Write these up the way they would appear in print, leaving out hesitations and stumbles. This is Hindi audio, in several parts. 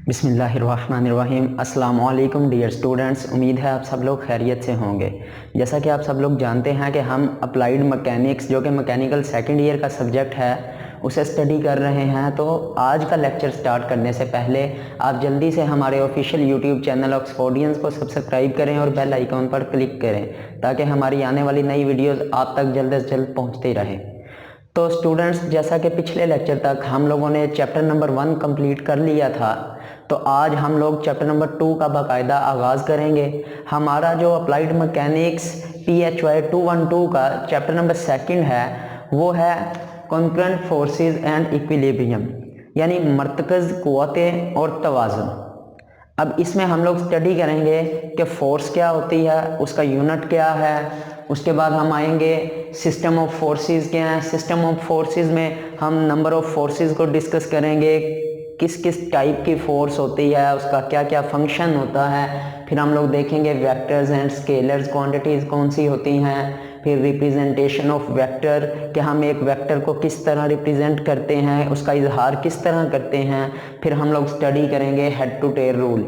बिस्मिल्लाहिर्रहमानिर्रहीम। अस्सलाम वालेकुम डियर स्टूडेंट्स, उम्मीद है आप सब लोग खैरियत से होंगे। जैसा कि आप सब लोग जानते हैं कि हम अप्लाइड मैकेनिक्स जो कि मैकेनिकल सेकंड ईयर का सब्जेक्ट है उसे स्टडी कर रहे हैं। तो आज का लेक्चर स्टार्ट करने से पहले आप जल्दी से हमारे ऑफिशियल यूट्यूब चैनल ऑक्सफोर्डियंस को सब्सक्राइब करें और बेल आइकॉन पर क्लिक करें ताकि हमारी आने वाली नई वीडियोज़ आप तक जल्द से जल्द पहुँचती रहें। तो स्टूडेंट्स, जैसा कि पिछले लेक्चर तक हम लोगों ने चैप्टर नंबर 1 कंप्लीट कर लिया था, तो आज हम लोग चैप्टर नंबर 2 का बाकायदा आगाज़ करेंगे। हमारा जो अप्लाइड मैकेनिक्स PHY 212 का चैप्टर नंबर 2 है वो है कॉन्करेंट फोर्सेस एंड इक्विलिब्रियम, यानी मरतकज़ क़ुव्वतें और तवाज़ुन। अब इसमें हम लोग स्टडी करेंगे कि फ़ोर्स क्या होती है, उसका यूनिट क्या है। उसके बाद हम आएंगे सिस्टम ऑफ फोर्सेस क्या है। सिस्टम ऑफ फोर्सेस में हम नंबर ऑफ़ फोर्सेस को डिस्कस करेंगे, किस किस टाइप की फ़ोर्स होती है, उसका क्या क्या फंक्शन होता है। फिर हम लोग देखेंगे वेक्टर्स एंड स्केलर्स क्वांटिटीज़ कौन सी होती हैं। फिर रिप्रेजेंटेशन ऑफ वेक्टर, कि हम एक वेक्टर को किस तरह रिप्रेजेंट करते हैं, उसका इजहार किस तरह करते हैं। फिर हम लोग स्टडी करेंगे हेड टू टेल रूल,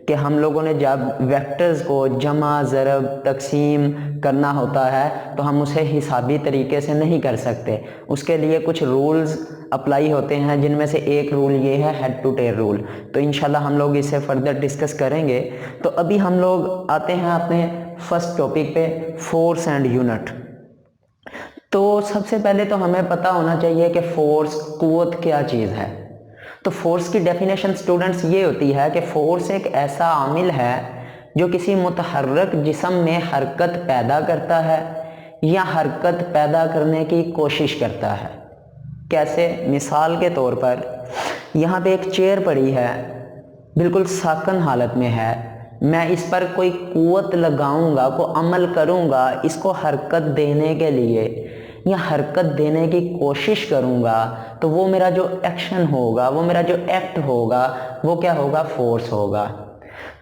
कि हम लोगों ने जब वेक्टर्स को जमा ज़रब तकसीम करना होता है तो हम उसे हिसाबी तरीके से नहीं कर सकते। उसके लिए कुछ रूल्स अप्लाई होते हैं, जिनमें से एक रूल ये है हेड टू टेल रूल। तो इंशाल्लाह हम लोग इसे फर्दर डिस्कस करेंगे। तो अभी हम लोग आते हैं अपने फर्स्ट टॉपिक पे, फोर्स एंड यूनिट। तो सबसे पहले तो हमें पता होना चाहिए कि फोर्स क़ुव्वत क्या चीज़ है। तो फोर्स की डेफिनेशन स्टूडेंट्स ये होती है कि फोर्स एक ऐसा आमिल है जो किसी मुतहर्रिक जिस्म में हरकत पैदा करता है या हरकत पैदा करने की कोशिश करता है। कैसे? मिसाल के तौर पर यहाँ पे एक चेयर पड़ी है, बिल्कुल साकन हालत में है। मैं इस पर कोई क़ुव्वत लगाऊंगा, को अमल करूंगा इसको हरकत देने के लिए या हरकत देने की कोशिश करूंगा, तो वो मेरा जो एक्शन होगा, वो मेरा जो एक्ट होगा, वो क्या होगा? फोर्स होगा।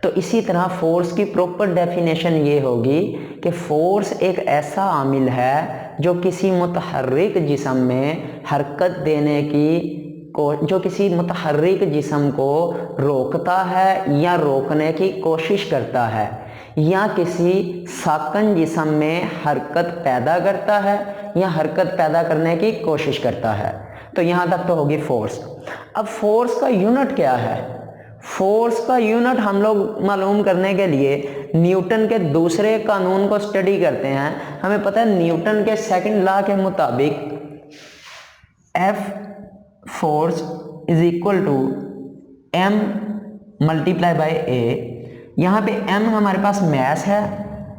तो इसी तरह फोर्स की प्रॉपर डेफिनेशन ये होगी कि फोर्स एक ऐसा आमिल है जो किसी मुतहर्रिक जिस्म में हरकत देने की जो किसी मुतहर्रिक जिस्म को रोकता है या रोकने की कोशिश करता है, या किसी साकन जिस्म में हरकत पैदा करता है या हरकत पैदा करने की कोशिश करता है। तो यहाँ तक तो होगी फोर्स। अब फोर्स का यूनिट क्या है? फोर्स का यूनिट हम लोग मालूम करने के लिए न्यूटन के दूसरे कानून को स्टडी करते हैं। हमें पता है न्यूटन के सेकंड लॉ के मुताबिक F force is equal to M multiply by A। यहाँ पे M हमारे पास मैस है,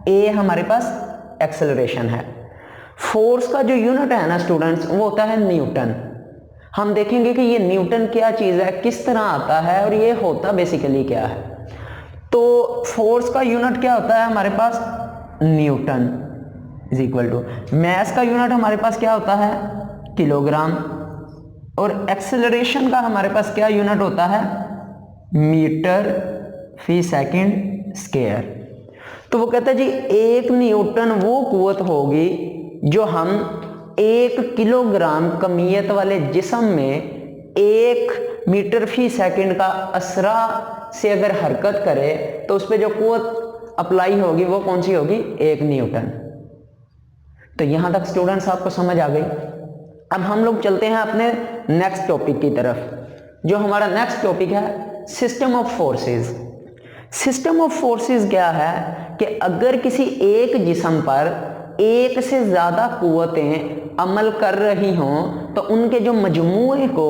A हमारे पास एक्सेलरेशन है। फोर्स का जो यूनिट है ना स्टूडेंट्स, वो होता है न्यूटन। हम देखेंगे कि ये न्यूटन क्या चीज़ है, किस तरह आता है और ये होता बेसिकली क्या है। तो फोर्स का यूनिट क्या होता है हमारे पास? Newton is equal to mass का यूनिट हमारे पास क्या होता है? किलोग्राम। और एक्सेलरेशन का हमारे पास क्या यूनिट होता है? मीटर फी सेकंड स्क्वायर। तो वो कहता है जी 1 न्यूटन वो कुव्वत होगी जो हम 1 किलोग्राम कमियत वाले जिस्म में 1 मीटर फी सेकंड का असरा से अगर हरकत करे तो उस पर जो कुव्वत अप्लाई होगी वो कौन सी होगी? 1 न्यूटन। तो यहां तक स्टूडेंट्स आपको समझ आ गई। अब हम लोग चलते हैं अपने नेक्स्ट टॉपिक की तरफ। जो हमारा नेक्स्ट टॉपिक है system of forces. System of forces क्या है कि अगर किसी एक जिस्म पर एक से ज़्यादा क़ुव्वतें अमल कर रही हों तो उनके जो मजमूए को,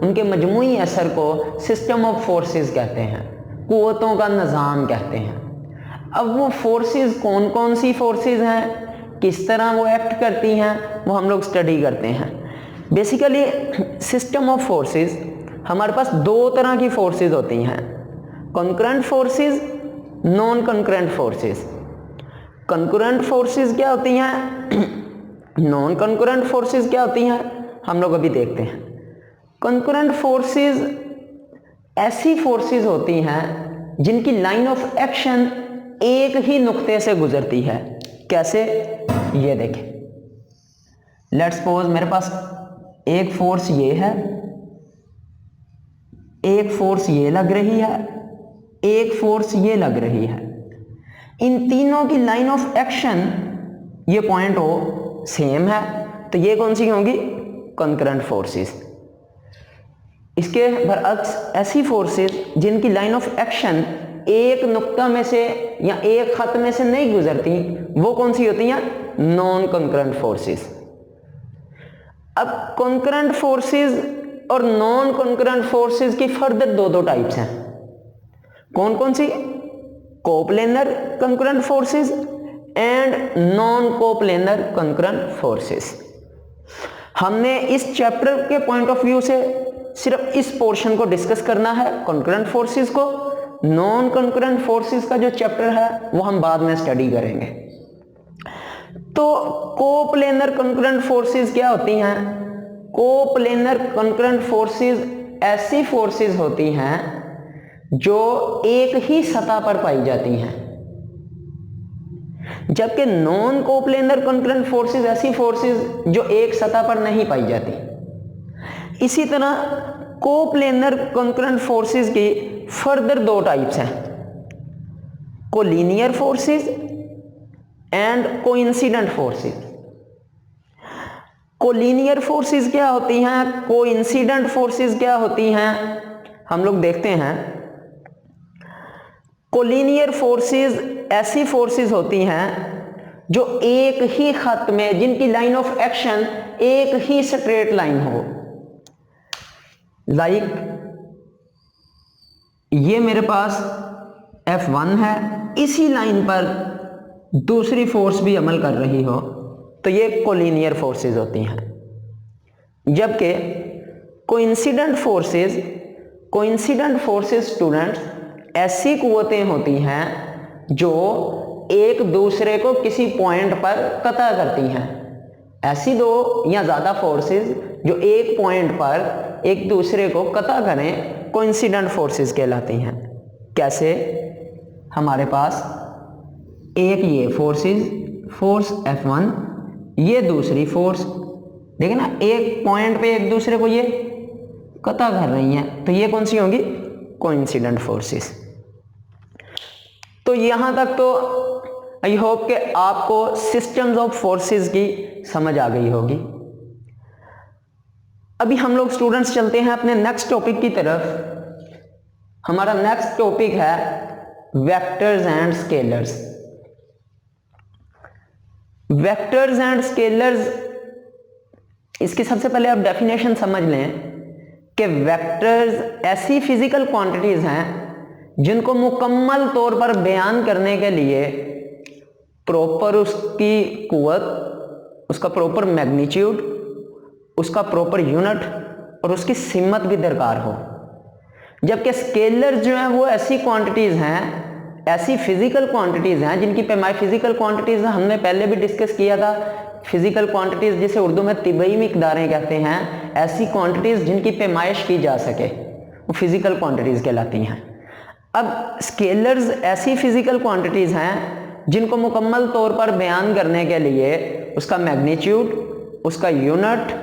उनके मजमूई असर को सिस्टम ऑफ फोर्सेस कहते हैं, क़ुव्वतों का निज़ाम कहते हैं। अब वो फोर्सेस कौन कौन सी फोर्सेस हैं, किस तरह वो एक्ट करती हैं, वो हम लोग स्टडी करते हैं। बेसिकली सिस्टम ऑफ फोर्सेस हमारे पास 2 तरह की फोर्सेस होती हैं, concurrent forces, non concurrent forces. Concurrent forces क्या होती हैं, नॉन कॉन्करेंट फोर्सेस क्या होती हैं, हम लोग अभी देखते हैं। कॉन्करेंट फोर्सेस ऐसी फोर्सेस होती हैं जिनकी लाइन ऑफ एक्शन एक ही नुक्ते से गुजरती है। कैसे? ये देखें, लेट्स सपोज मेरे पास एक फोर्स ये है एक फोर्स ये लग रही है, एक फोर्स ये लग रही है। इन तीनों की लाइन ऑफ एक्शन ये पॉइंट ओ सेम है, तो ये कौन सी होंगी? Concurrent forces. इसके बरअक्स ऐसी फोर्सेस जिनकी लाइन ऑफ एक्शन एक नुक्ता में से या एक खत में से नहीं गुजरती, वो कौन सी होती हैं? Non concurrent forces. अब कंकरेंट फोर्सेस और नॉन कंकरेंट फोर्सेस की फर्दर दो टाइप्स हैं। कौन कौन सी? Coplanar concurrent forces and non coplanar concurrent forces. हमने इस चैप्टर के पॉइंट ऑफ व्यू से सिर्फ इस पोर्शन को डिस्कस करना है, कंकरेंट फोर्सेस को। नॉन कंकरेंट फोर्सेस का जो चैप्टर है वो हम बाद में स्टडी करेंगे। तो कोप्लेनर कंकरेंट फोर्सेस क्या होती हैं? कोप्लेनर कंकरेंट फोर्सेस ऐसी फोर्सेस होती हैं जो एक ही सतह पर पाई जाती हैं, जबकि नॉन कोप्लेनर कंकरेंट फोर्सेस ऐसी फोर्सेस जो एक सतह पर नहीं पाई जाती। इसी तरह कोप्लेनर कंकरेंट फोर्सेस की फर्दर दो टाइप्स हैं, collinear forces and coincident forces. Collinear forces क्या होती हैं, कोइंसिडेंट फोर्सेस क्या होती हैं, हम लोग देखते हैं। कोलिनियर फोर्सेस ऐसी फोर्सेस होती हैं जो एक ही खत में, जिनकी लाइन ऑफ एक्शन एक ही स्ट्रेट लाइन हो। लाइक ये मेरे पास F1 है, इसी लाइन पर दूसरी फोर्स भी अमल कर रही हो, तो ये कोलिनियर फोर्सेस होती हैं। जबकि कोइंसिडेंट फोर्सेस स्टूडेंट्स ऐसी कुव्वतें होती हैं जो एक दूसरे को किसी पॉइंट पर कतः करती हैं। ऐसी दो या ज्यादा फोर्सेस जो एक पॉइंट पर एक दूसरे को कतः करें, कोइंसिडेंट फोर्सेस कहलाती हैं। कैसे? हमारे पास एक ये फोर्स F1, ये दूसरी फोर्स, देखिए ना, एक पॉइंट पे एक दूसरे को ये कतः कर रही हैं, तो ये कौन सी होंगी? Coincident forces. तो यहां तक तो आई होप कि आपको सिस्टम्स ऑफ फोर्सेस की समझ आ गई होगी। अभी हम लोग स्टूडेंट्स चलते हैं अपने नेक्स्ट टॉपिक की तरफ। हमारा नेक्स्ट टॉपिक है vectors and scalars. Vectors and scalars, इसकी सबसे पहले आप डेफिनेशन समझ लें कि वेक्टर्स ऐसी फिजिकल क्वांटिटीज हैं जिनको मुकम्मल तौर पर बयान करने के लिए प्रॉपर उसकी कुव्वत, उसका प्रॉपर मैग्नीट्यूड, उसका प्रॉपर यूनिट और उसकी सिमत भी दरकार हो। जबकि स्केलर्स जो हैं वो ऐसी क्वांटिटीज हैं, ऐसी फिजिकल क्वांटिटीज हैं जिनकी पैमाइश, फिजिकल क्वांटिटीज हमने पहले भी डिस्कस किया था। फिजिकल क्वांटिटीज जिसे उर्दू में तिबई मिकदारें कहते हैं, ऐसी क्वांटिटीज जिनकी पैमाइश की जा सके वो फिजिकल क्वांटिटीज कहलाती हैं। अब स्केलर्स ऐसी फिजिकल क्वांटिटीज हैं जिनको मुकम्मल तौर पर बयान करने के लिए उसका मैग्नीट्यूड, उसका यूनिट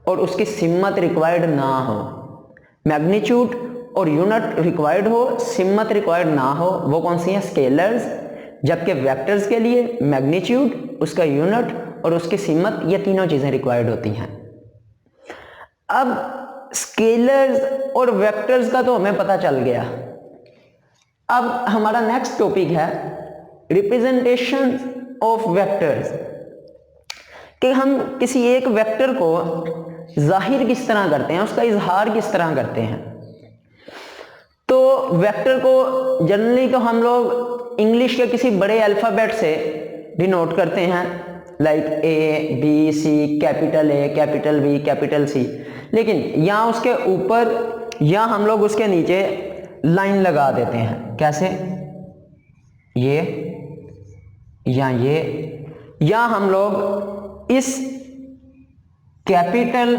और उसकी सिमत रिक्वायर्ड ना हो। मैग्नीट्यूड और यूनिट रिक्वायर्ड हो, सिमत रिक्वायर्ड ना हो, वो कौन सी हैं? स्केलर्स। जबकि वेक्टर्स के लिए मैग्नीट्यूड, उसका यूनिट और उसकी सिमत, ये तीनों चीजें रिक्वायर्ड होती हैं। अब स्केलर्स और वेक्टर्स का तो हमें पता चल गया। अब हमारा नेक्स्ट टॉपिक है रिप्रेजेंटेशन ऑफ वेक्टर्स, कि हम किसी एक वेक्टर को जाहिर किस तरह करते हैं, उसका इजहार किस तरह करते हैं। तो वेक्टर को जनरली तो हम लोग इंग्लिश के किसी बड़े अल्फाबेट से डिनोट करते हैं, like A, B, C, capital A, capital B, capital C। लेकिन यहाँ उसके ऊपर या हम लोग उसके नीचे लाइन लगा देते हैं। कैसे? ये या हम लोग इस कैपिटल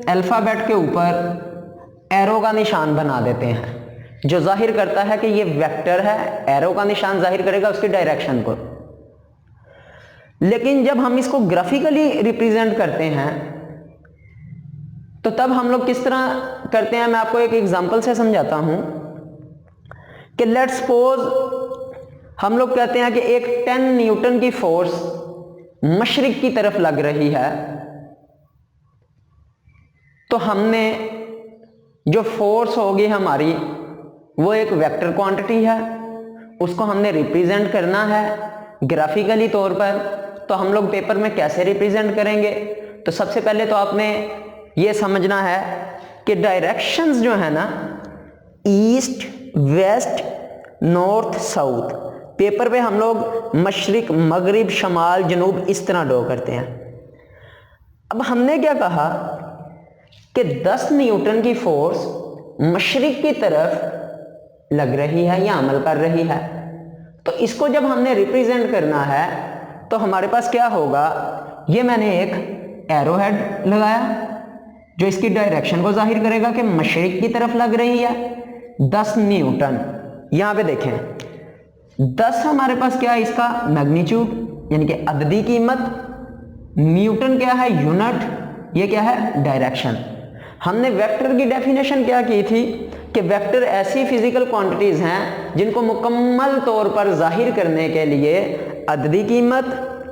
अल्फाबेट के ऊपर एरो का निशान बना देते हैं, जो जाहिर करता है कि ये वेक्टर है। एरो का निशान जाहिर करेगा उसकी डायरेक्शन को। लेकिन जब हम इसको ग्राफिकली रिप्रेजेंट करते हैं तो तब हम लोग किस तरह करते हैं, मैं आपको एक एग्जांपल से समझाता हूं कि लेट्स सपोज हम लोग कहते हैं कि एक 10 न्यूटन की फोर्स मशरिक की तरफ लग रही है, तो हमने जो फोर्स होगी हमारी वो एक वेक्टर क्वांटिटी है, उसको हमने रिप्रेजेंट करना है ग्राफिकली तौर पर। तो हम लोग पेपर में कैसे रिप्रेजेंट करेंगे, तो सबसे पहले तो आपने ये समझना है कि डायरेक्शंस जो है ना, east west north south, paper पे हम लोग मशरिक मगरिब शमाल जनूब इस तरह ड्रॉ करते हैं। अब हमने क्या कहा कि 10 न्यूटन की फोर्स मशरिक की तरफ लग रही है या अमल कर रही है, तो इसको जब हमने रिप्रेजेंट करना है तो हमारे पास क्या होगा, ये मैंने एक एरो हेड लगाया जो इसकी डायरेक्शन को जाहिर करेगा कि मशरिक की तरफ लग रही है 10 न्यूटन। यहां पे देखें 10 हमारे पास क्या है, इसका मैग्नीट्यूड यानी कि अददी कीमत, न्यूटन क्या है यूनिट, ये क्या है डायरेक्शन। हमने वेक्टर की डेफिनेशन क्या की थी कि वेक्टर ऐसी फिजिकल क्वांटिटीज हैं जिनको मुकम्मल तौर पर जाहिर करने के लिए अददी कीमत,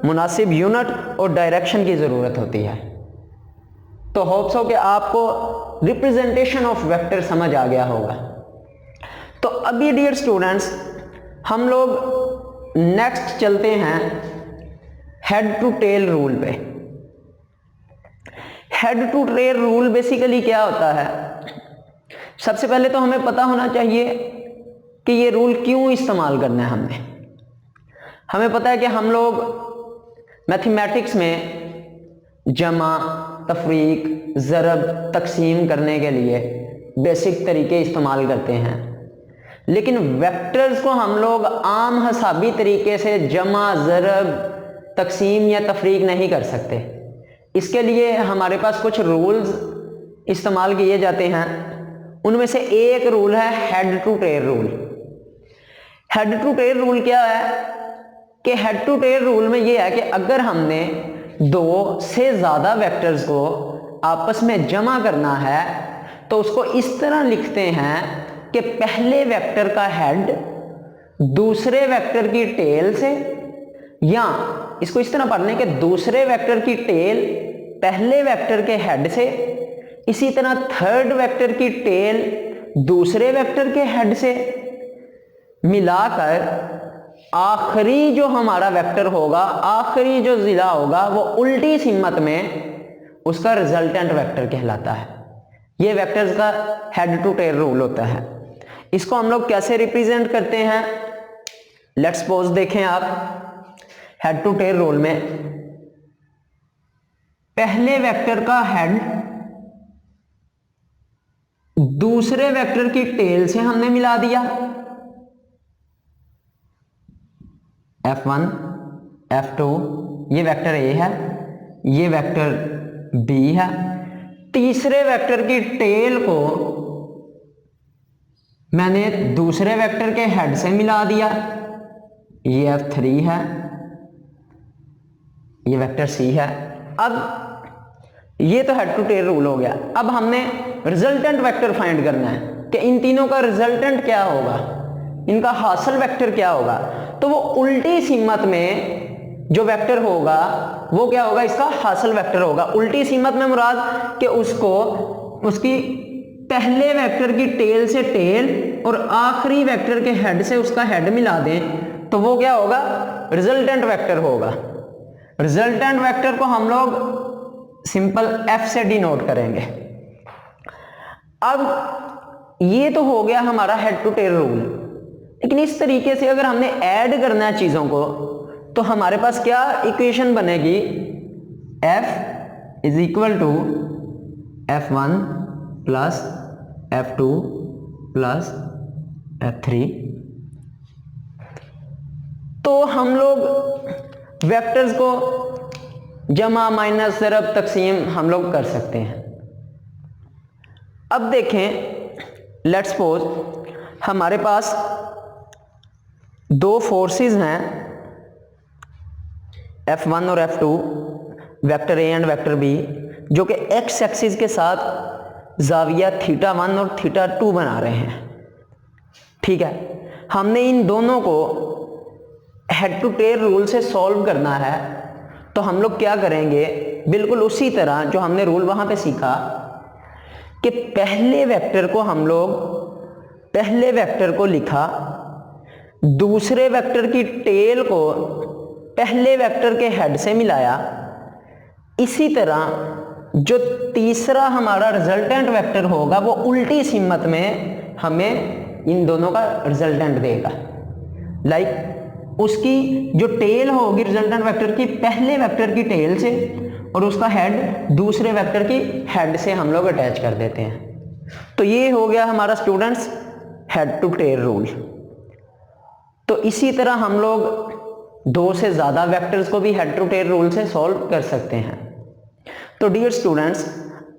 मुनासिब यूनिट और डायरेक्शन की जरूरत होती है। तो होप्स हो कि आपको रिप्रेजेंटेशन ऑफ वेक्टर समझ आ गया होगा। तो अभी डियर स्टूडेंट्स हम लोग नेक्स्ट चलते हैं हेड टू टेल रूल पे। Head to tail rule basically क्या होता है, सबसे पहले तो हमें पता होना चाहिए कि ये रूल क्यों इस्तेमाल करना है। हमें पता है कि हम लोग मैथमेटिक्स में जमा, तफरीक, ज़रब, तकसीम करने के लिए बेसिक तरीके इस्तेमाल करते हैं, लेकिन वेक्टर्स को हम लोग आम हिसाबी तरीके से जमा, ज़रब, तकसीम या तफरीक नहीं कर सकते। इसके लिए हमारे पास कुछ रूल्स इस्तेमाल किए जाते हैं। उनमें से एक रूल है head to tail rule. Head to tail rule क्या है कि हेड टू टेल रूल में यह है कि अगर हमने दो से ज्यादा वेक्टर्स को आपस में जमा करना है तो उसको इस तरह लिखते हैं कि पहले वेक्टर का हेड दूसरे वेक्टर की टेल से, या इसको इस तरह पढ़ने के दूसरे वेक्टर की टेल पहले वेक्टर के हेड से, इसी तरह थर्ड वेक्टर की टेल दूसरे वेक्टर के हेड से मिलाकर आखिरी जो हमारा वेक्टर होगा, आखिरी जो जिला होगा वो उल्टी सिमत में उसका रिजल्टेंट वेक्टर कहलाता है। ये वेक्टर्स का हेड टू टेल रूल होता है। इसको हम लोग कैसे रिप्रेजेंट करते हैं, लेट्स सपोज देखें आप हेड टू टेल रूल में पहले वेक्टर का हेड दूसरे वेक्टर की टेल से हमने मिला दिया, F1 F2 ये वेक्टर A है, ये वेक्टर B है। तीसरे वेक्टर की टेल को मैंने दूसरे वेक्टर के हेड से मिला दिया, ये F3 है, ये वेक्टर C है। अब ये तो हेड टू टेल रूल हो गया। अब हमने रिजल्टेंट वेक्टर फाइंड करना है कि इन तीनों का रिजल्टेंट क्या होगा, इनका हासिल वेक्टर क्या होगा। तो वो उल्टी सिमत में जो वेक्टर होगा वो क्या होगा, इसका हासिल वेक्टर होगा। उल्टी सिमत में मुराद कि उसको उसकी पहले वेक्टर की टेल से टेल और आखिरी वेक्टर के हेड से उसका हेड मिला दें तो वो क्या होगा, रिजल्टेंट वेक्टर होगा। रिजल्टेंट वेक्टर को हम लोग सिंपल F से डिनोट करेंगे। अब ये तो हो गया हमारा हेड टू टेल रूल, लेकिन इस तरीके से अगर हमने ऐड करना है चीजों को तो हमारे पास क्या इक्वेशन बनेगी, F is equal to F1 plus F2 plus F3। तो हम लोग वेक्टर्स को जमा, माइनस, ज़रब, तकसीम हम लोग कर सकते हैं। अब देखें लेट्स सपोज हमारे पास दो फोर्सेस हैं F1 और F2, vector A and vector B। जो कि एक्स एक्सिस के साथ जाविया θ1 और θ2 बना रहे हैं। ठीक है, हमने इन दोनों को हेड टू टेल रूल से सॉल्व करना है। तो हम लोग क्या करेंगे, बिल्कुल उसी तरह जो हमने रूल वहां पे सीखा कि पहले वेक्टर को हम लोग पहले वेक्टर को लिखा, दूसरे वेक्टर की टेल को पहले वेक्टर के हेड से मिलाया। इसी तरह जो तीसरा हमारा रिजल्टेंट वेक्टर होगा वो उल्टी सिमत में हमें इन दोनों का रिजल्टेंट देगा। लाइक उसकी जो टेल होगी रिजल्टेंट वेक्टर की पहले वेक्टर की टेल से और उसका हेड दूसरे वेक्टर की हेड से हम लोग अटैच कर देते हैं। तो ये हो गया हमारा students head to tail rule. तो इसी तरह हम लोग दो से ज़्यादा वेक्टर्स को भी हेड टू टेल रूल से सॉल्व कर सकते हैं। तो डियर स्टूडेंट्स,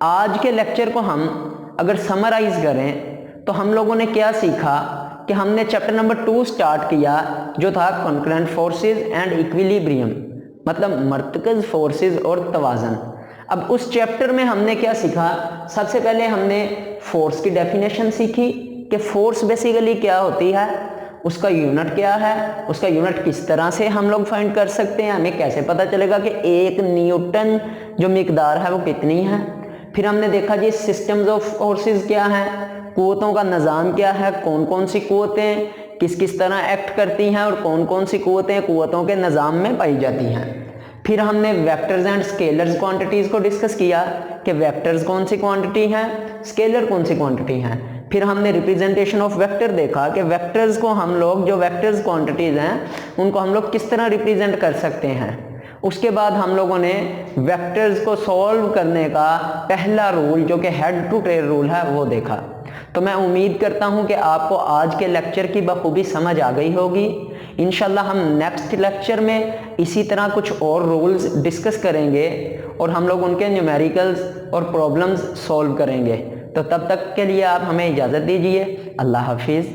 आज के लेक्चर को हम अगर समराइज करें तो हम लोगों ने क्या सीखा कि हमने चैप्टर नंबर 2 स्टार्ट किया जो था कॉन्करेंट फोर्सेस एंड इक्विलिब्रियम, मतलब मर्कज़ फोर्सेस और तवाज़न। अब उस चैप्टर में हमने क्या सीखा, सबसे पहले हमने फोर्स की डेफिनेशन सीखी कि फोर्स बेसिकली क्या होती है, उसका यूनिट क्या है, उसका यूनिट किस तरह से हम लोग फाइंड कर सकते हैं, हमें कैसे पता चलेगा कि 1 न्यूटन जो मिकदार है वो कितनी है। फिर हमने देखा जी सिस्टम्स ऑफ फोर्सेस क्या हैं, कुव्वतों का निज़ाम क्या है, कौन कौन सी कुव्वतें किस किस तरह एक्ट करती हैं और कौन कौन सी कुव्वतें कुव्वतों के निज़ाम में पाई जाती हैं। फिर हमने वेक्टर्स एंड स्केलर्स क्वांटिटीज़ को डिस्कस किया कि वेक्टर्स कौन सी क्वांटिटी हैं, स्केलर कौन सी क्वांटिटी हैं। फिर हमने रिप्रेजेंटेशन ऑफ वेक्टर देखा कि वेक्टर्स को हम लोग जो वेक्टर्स क्वांटिटीज़ हैं उनको हम लोग किस तरह रिप्रेजेंट कर सकते हैं। उसके बाद हम लोगों ने वेक्टर्स को सॉल्व करने का पहला रूल जो कि हेड टू टेल रूल है वो देखा। तो मैं उम्मीद करता हूं कि आपको आज के लेक्चर की बखूबी समझ आ गई होगी। इंशाल्लाह हम नेक्स्ट लेक्चर में इसी तरह कुछ और रूल्स डिस्कस करेंगे और हम लोग उनके न्यूमेरिकल्स और प्रॉब्लम्स सॉल्व करेंगे। तो तब तक के लिए आप हमें इजाज़त दीजिए। अल्लाह हाफिज़।